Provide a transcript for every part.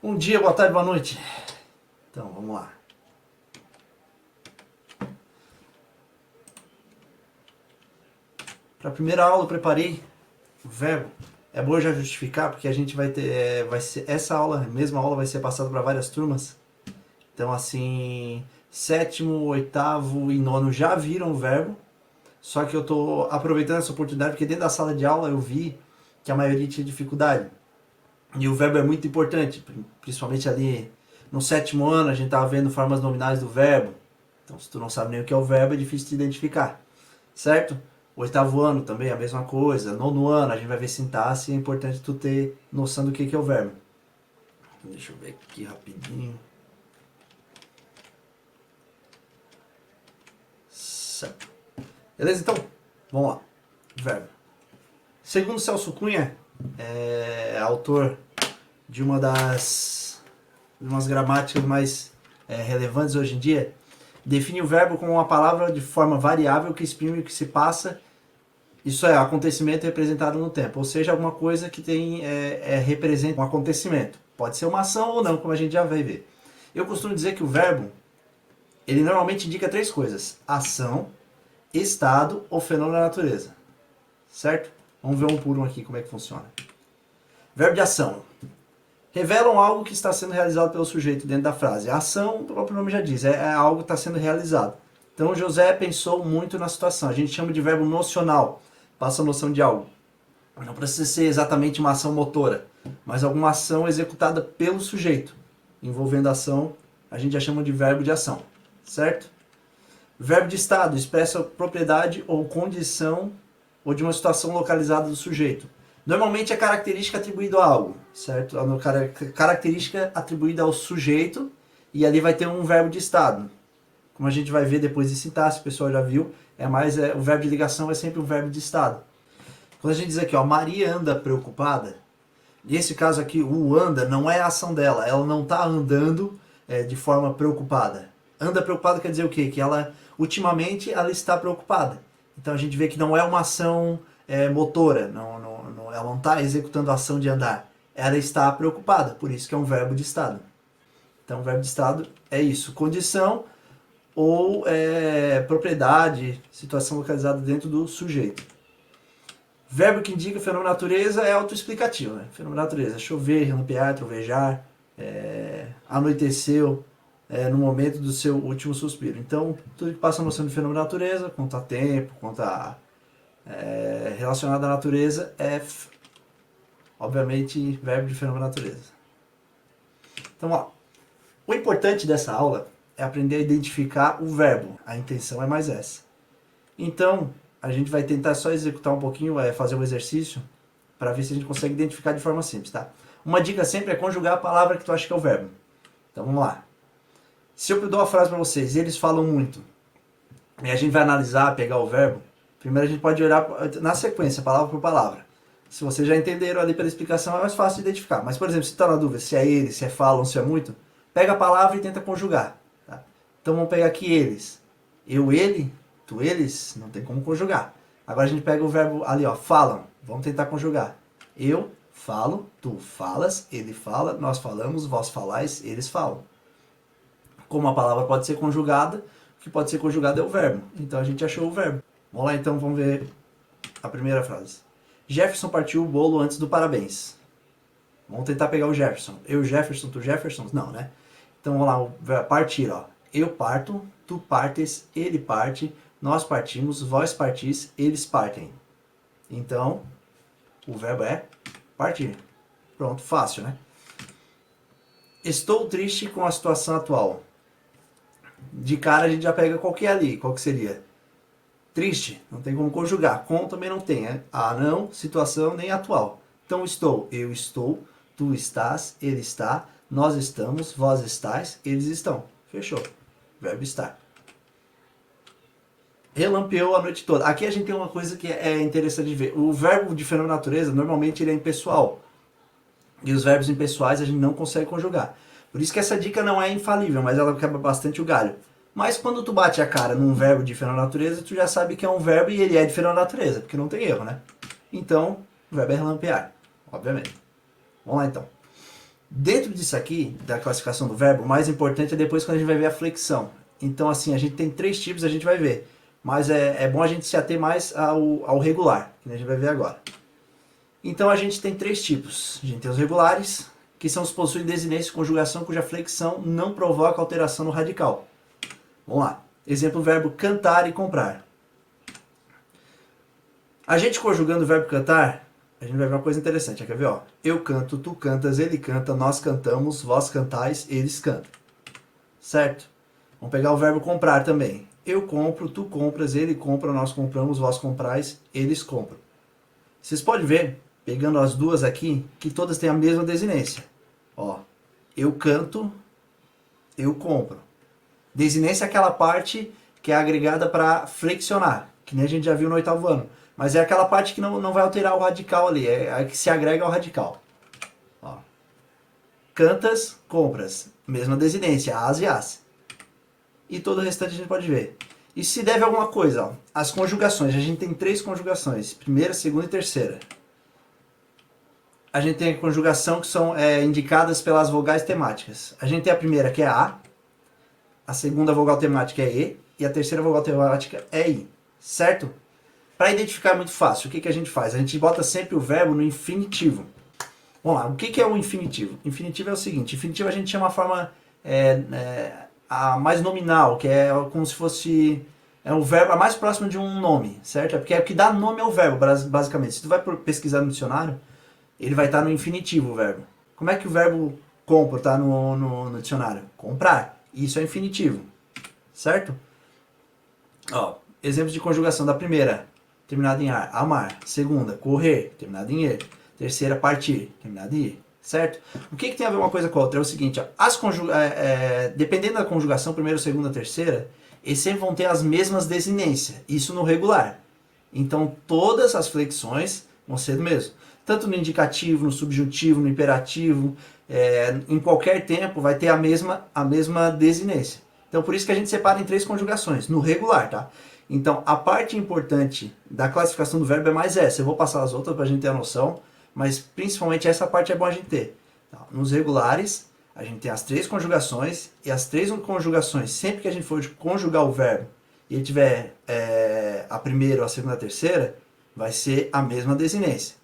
Bom dia, boa tarde, boa noite. Então, vamos lá. Para a primeira aula eu preparei o verbo. É bom já justificar porque a gente vai ter, essa aula, a mesma aula vai ser passada para várias turmas. Então assim, sétimo, oitavo e nono já viram o verbo. Só que eu estou aproveitando essa oportunidade porque dentro da sala de aula eu vi que a maioria tinha dificuldade. E o verbo é muito importante, principalmente ali no sétimo ano a gente estava vendo formas nominais do verbo. Então se tu não sabe nem o que é o verbo é difícil de identificar, certo? O oitavo ano também é a mesma coisa. Nono ano a gente vai ver sintaxe e é importante tu ter noção do que é o verbo. Deixa eu ver aqui rapidinho. Certo. Beleza? Então, vamos lá. Verbo. Segundo Celso Cunha, autor de umas gramáticas mais relevantes hoje em dia, define o verbo como uma palavra de forma variável que exprime o que se passa, isso é, acontecimento representado no tempo, ou seja, alguma coisa que representa um acontecimento. Pode ser uma ação ou não, como a gente já vai ver. Eu costumo dizer que o verbo, ele normalmente indica três coisas: ação, estado ou fenômeno da natureza. Certo? Vamos ver um por um aqui como é que funciona. Verbo de ação. Revelam algo que está sendo realizado pelo sujeito dentro da frase. A ação, o próprio nome já diz, é algo que está sendo realizado. Então José pensou muito na situação. A gente chama de verbo nocional. Passa a noção de algo. Não precisa ser exatamente uma ação motora, mas alguma ação executada pelo sujeito. Envolvendo ação, a gente já chama de verbo de ação. Certo? Verbo de estado expressa propriedade ou condição ou de uma situação localizada do sujeito. Normalmente é característica atribuída a algo, certo? Característica atribuída ao sujeito e ali vai ter um verbo de estado. Como a gente vai ver depois de sintaxe, o pessoal já viu, o verbo de ligação é sempre um verbo de estado. Quando a gente diz aqui, ó, Maria anda preocupada, nesse caso aqui, o anda não é a ação dela, ela não está andando de forma preocupada. Anda preocupada quer dizer o quê? Que ultimamente, ela está preocupada. Então a gente vê que não é uma ação motora, ela não está executando a ação de andar, ela está preocupada, por isso que é um verbo de estado. Então o verbo de estado é isso, condição ou propriedade, situação localizada dentro do sujeito. Verbo que indica fenômeno da natureza é autoexplicativo, né? Fenômeno da natureza, chover, relampear, trovejar, anoiteceu, no momento do seu último suspiro. Então, tudo que passa a noção de fenômeno da natureza, quanto a tempo, quanto a relacionado à natureza, obviamente, verbo de fenômeno da natureza. Então, ó, o importante dessa aula é aprender a identificar o verbo. A intenção é mais essa. Então, a gente vai tentar só executar um pouquinho, fazer um exercício, para ver se a gente consegue identificar de forma simples, tá? Uma dica sempre é conjugar a palavra que tu acha que é o verbo. Então, vamos lá. Se eu dou a frase para vocês, eles falam muito, e a gente vai analisar, pegar o verbo, primeiro a gente pode olhar na sequência, palavra por palavra. Se vocês já entenderam ali pela explicação, é mais fácil de identificar. Mas, por exemplo, se está na dúvida se é eles, se é falam, se é muito, pega a palavra e tenta conjugar. Tá? Então vamos pegar aqui eles. Eu, ele, tu, eles, não tem como conjugar. Agora a gente pega o verbo ali, ó, falam. Vamos tentar conjugar. Eu falo, tu falas, ele fala, nós falamos, vós falais, eles falam. Como a palavra pode ser conjugada, o que pode ser conjugado é o verbo. Então a gente achou o verbo. Vamos lá então, vamos ver a primeira frase. Jefferson partiu o bolo antes do parabéns. Vamos tentar pegar o Jefferson. Eu, Jefferson, tu, Jefferson? Não, né? Então vamos lá, partir, ó. Eu parto, tu partes, ele parte, nós partimos, vós partis, eles partem. Então, o verbo é partir. Pronto, fácil, né? Estou triste com a situação atual. De cara a gente já pega qual que é ali, qual que seria? Triste, não tem como conjugar. Com também não tem, não, situação, nem atual. Então estou, eu estou, tu estás, ele está, nós estamos, vós estáis, eles estão. Fechou. Verbo estar. Relampeou a noite toda. Aqui a gente tem uma coisa que é interessante de ver. O verbo de fenômeno da natureza, normalmente ele é impessoal. E os verbos impessoais a gente não consegue conjugar. Por isso que essa dica não é infalível, mas ela quebra bastante o galho. Mas quando tu bate a cara num verbo de fenômeno da natureza, tu já sabe que é um verbo e ele é de fenômeno da natureza, porque não tem erro, né? Então, o verbo é relampear, obviamente. Vamos lá então. Dentro disso aqui, da classificação do verbo, o mais importante é depois quando a gente vai ver a flexão. Então assim, a gente tem 3 tipos, a gente vai ver. Mas é bom a gente se ater mais ao regular, que a gente vai ver agora. Então a gente tem 3 tipos. A gente tem os regulares, que são os que possuem desinência e conjugação cuja flexão não provoca alteração no radical. Vamos lá. Exemplo, verbo cantar e comprar. A gente conjugando o verbo cantar, a gente vai ver uma coisa interessante. Quer ver? Ó? Eu canto, tu cantas, ele canta, nós cantamos, vós cantais, eles cantam. Certo? Vamos pegar o verbo comprar também. Eu compro, tu compras, ele compra, nós compramos, vós comprais, eles compram. Vocês podem ver, pegando as duas aqui, que todas têm a mesma desinência. Ó, eu canto, eu compro. Desinência é aquela parte que é agregada para flexionar, que nem a gente já viu no 8º ano. Mas é aquela parte que não vai alterar o radical ali, é a que se agrega ao radical. Ó. Cantas, compras, mesma desinência, as e as. E todo o restante a gente pode ver. Isso se deve a alguma coisa. Ó. As conjugações, a gente tem 3 conjugações, primeira, segunda e terceira. A gente tem a conjugação que são indicadas pelas vogais temáticas. A gente tem a primeira que é a segunda vogal temática é E, e a terceira vogal temática é I, certo? Para identificar é muito fácil, o que a gente faz? A gente bota sempre o verbo no infinitivo. Vamos lá, o que é o infinitivo? Infinitivo é o seguinte, infinitivo a gente chama a forma a mais nominal, que é como se fosse o verbo a mais próximo de um nome, certo? Porque o que dá nome ao verbo, basicamente. Se tu vai pesquisar no dicionário, ele vai estar no infinitivo o verbo. Como é que o verbo compra está no dicionário? Comprar. Isso é infinitivo, certo? Ó, exemplos de conjugação da primeira, terminada em ar, amar. Segunda, correr, terminada em er. Terceira, partir, terminada em ir, certo? O que tem a ver uma coisa com a outra? É o seguinte, ó, dependendo da conjugação, primeira, segunda, terceira, eles sempre vão ter as mesmas desinências, isso no regular. Então todas as flexões vão ser do mesmo. Tanto no indicativo, no subjuntivo, no imperativo, em qualquer tempo vai ter a mesma desinência. Então por isso que a gente separa em 3 conjugações, no regular, tá? Então a parte importante da classificação do verbo é mais essa. Eu vou passar as outras para a gente ter a noção, mas principalmente essa parte é bom a gente ter. Então, nos regulares, a gente tem as 3 conjugações, e as 3 conjugações, sempre que a gente for conjugar o verbo, e ele tiver a primeira ou a segunda ou a terceira, vai ser a mesma desinência.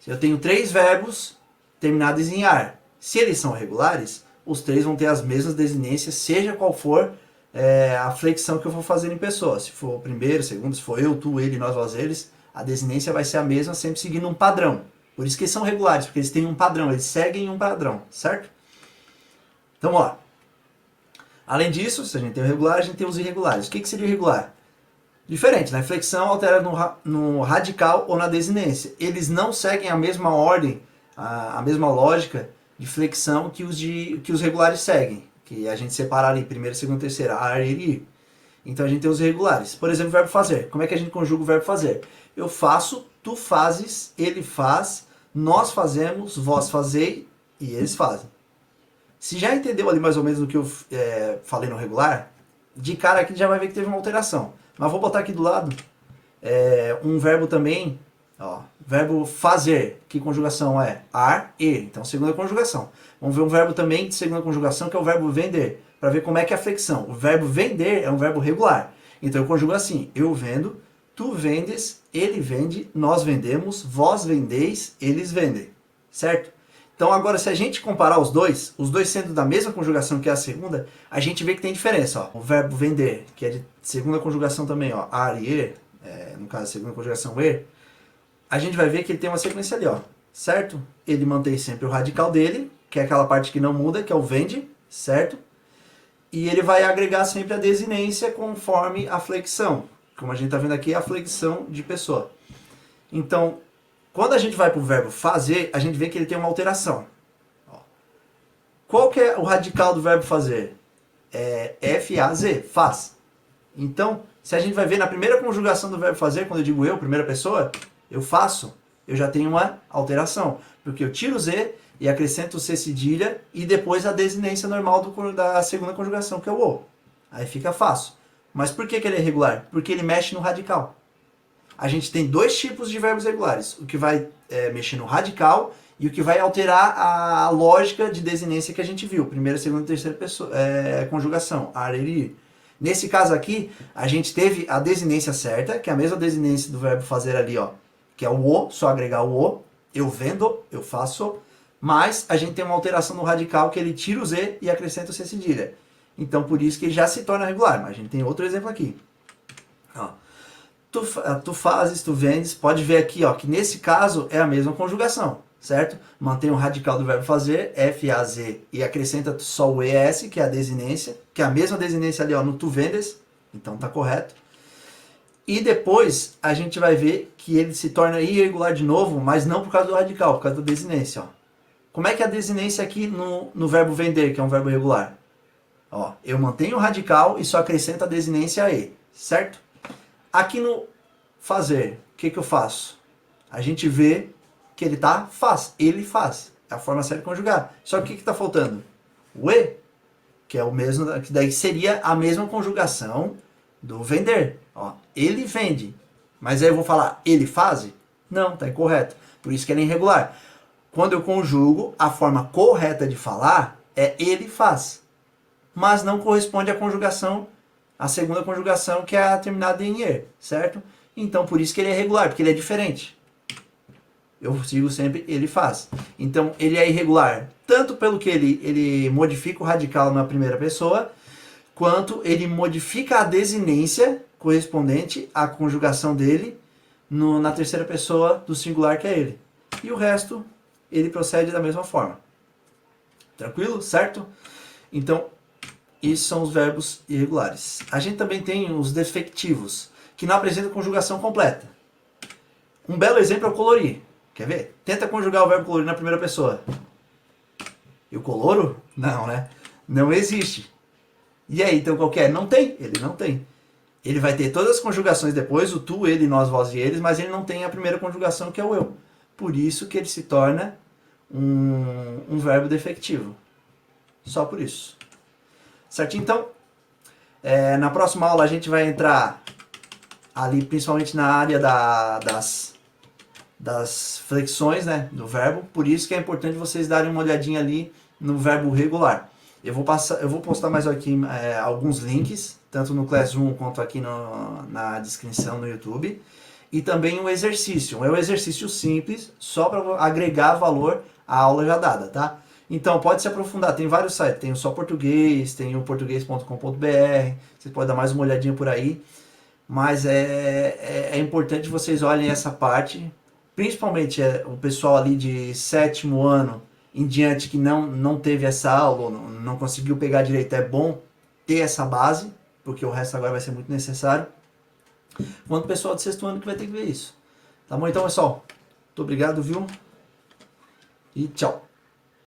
Eu tenho 3 verbos terminados em ar. Se eles são regulares, os 3 vão ter as mesmas desinências, seja qual for a flexão que eu for fazer em pessoa. Se for o primeiro, segundo, se for eu, tu, ele, nós, vós, eles, a desinência vai ser a mesma, sempre seguindo um padrão. Por isso que eles são regulares, porque eles têm um padrão, eles seguem um padrão, certo? Então, ó. Além disso, se a gente tem o regular, a gente tem os irregulares. O que seria irregular? Diferente, na flexão altera no radical ou na desinência. Eles não seguem a mesma ordem, a mesma lógica de flexão que os regulares seguem. Que a gente separa ali, primeira, segunda, terceira, ar, ir e ir. Então a gente tem os irregulares. Por exemplo, o verbo fazer. Como é que a gente conjuga o verbo fazer? Eu faço, tu fazes, ele faz, nós fazemos, vós fazei e eles fazem. Se já entendeu ali mais ou menos o que eu falei no regular, de cara aqui já vai ver que teve uma alteração. Mas vou botar aqui do lado um verbo também, ó, verbo fazer, que conjugação é ar, e. Então, segunda conjugação. Vamos ver um verbo também de segunda conjugação, que é o verbo vender, para ver como é que é a flexão. O verbo vender é um verbo regular. Então, eu conjugo assim, eu vendo, tu vendes, ele vende, nós vendemos, vós vendeis, eles vendem. Certo? Então, agora, se a gente comparar os dois sendo da mesma conjugação que a segunda, a gente vê que tem diferença. Ó. O verbo vender, que é de segunda conjugação também, ó, ar e er, no caso, a segunda conjugação er, a gente vai ver que ele tem uma sequência ali, ó, certo? Ele mantém sempre o radical dele, que é aquela parte que não muda, que é o vende, certo? E ele vai agregar sempre a desinência conforme a flexão. Como a gente está vendo aqui, a flexão de pessoa. Então, quando a gente vai para o verbo fazer, a gente vê que ele tem uma alteração. Ó. Qual que é o radical do verbo fazer? É F-A-Z, faz. Então, se a gente vai ver na primeira conjugação do verbo fazer, quando eu digo eu, primeira pessoa, eu faço, eu já tenho uma alteração. Porque eu tiro o Z e acrescento o C cedilha e depois a desinência normal da segunda conjugação, que é o O. Aí fica fácil. Mas por que ele é irregular? Porque ele mexe no radical. A gente tem 2 tipos de verbos regulares. O que vai mexer no radical e o que vai alterar a lógica de desinência que a gente viu, primeira, segunda e terceira pessoa, conjugação, ar, ele, ir. Nesse caso aqui, a gente teve a desinência certa, que é a mesma desinência do verbo fazer ali, ó, que é o o, só agregar o o, eu vendo, eu faço, mas a gente tem uma alteração no radical que ele tira o z e acrescenta o c cedilha. Então por isso que ele já se torna regular, mas a gente tem outro exemplo aqui. Ó. Tu fazes, tu vendes, pode ver aqui, ó, que nesse caso é a mesma conjugação, certo? Mantém o radical do verbo fazer, F-A-Z, e acrescenta só o ES, que é a desinência, que é a mesma desinência ali, ó, no tu vendes, então tá correto. E depois a gente vai ver que ele se torna irregular de novo, mas não por causa do radical, por causa da desinência, ó. Como é que é a desinência aqui no verbo vender, que é um verbo regular? Ó, eu mantenho o radical e só acrescento a desinência E, certo? Aqui no fazer, o que eu faço? A gente vê que ele tá faz, ele faz. É a forma certa de conjugar. Só que o que está faltando? O E, que é o mesmo, que daí seria a mesma conjugação do vender. Ó, ele vende. Mas aí eu vou falar ele faz? Não, tá incorreto. Por isso que ele é irregular. Quando eu conjugo, a forma correta de falar é ele faz. Mas não corresponde à conjugação, a segunda conjugação, que é a terminada em er, certo? Então por isso que ele é irregular, porque ele é diferente. Eu sigo sempre ele faz. Então ele é irregular tanto pelo que ele modifica o radical na primeira pessoa, quanto ele modifica a desinência correspondente à conjugação dele na terceira pessoa do singular, que é ele. E o resto, ele procede da mesma forma. Tranquilo? Certo? Então, esses são os verbos irregulares. A gente também tem os defectivos, que não apresentam conjugação completa. Um belo exemplo é o colorir. Quer ver? Tenta conjugar o verbo colorir na primeira pessoa. Eu coloro? Não, né? Não existe. E aí, então qual que é? Não tem. Ele não tem. Ele vai ter todas as conjugações depois, o tu, ele, nós, vós e eles, mas ele não tem a primeira conjugação, que é o eu. Por isso que ele se torna um verbo defectivo. Só por isso. Certo? Então, na próxima aula a gente vai entrar ali, principalmente na área das flexões, né, do verbo. Por isso que é importante vocês darem uma olhadinha ali no verbo regular. Eu vou postar mais aqui alguns links, tanto no Classroom quanto aqui na descrição no YouTube. E também um exercício. É um exercício simples, só para agregar valor à aula já dada, tá? Então, pode se aprofundar. Tem vários sites. Tem o Só Português, tem o português.com.br. Você pode dar mais uma olhadinha por aí. Mas é importante vocês olhem essa parte. Principalmente o pessoal ali de 7º ano em diante que não teve essa aula, não conseguiu pegar direito. É bom ter essa base, porque o resto agora vai ser muito necessário. Quanto o pessoal de 6º ano que vai ter que ver isso. Tá bom então, pessoal? Muito obrigado, viu? E tchau.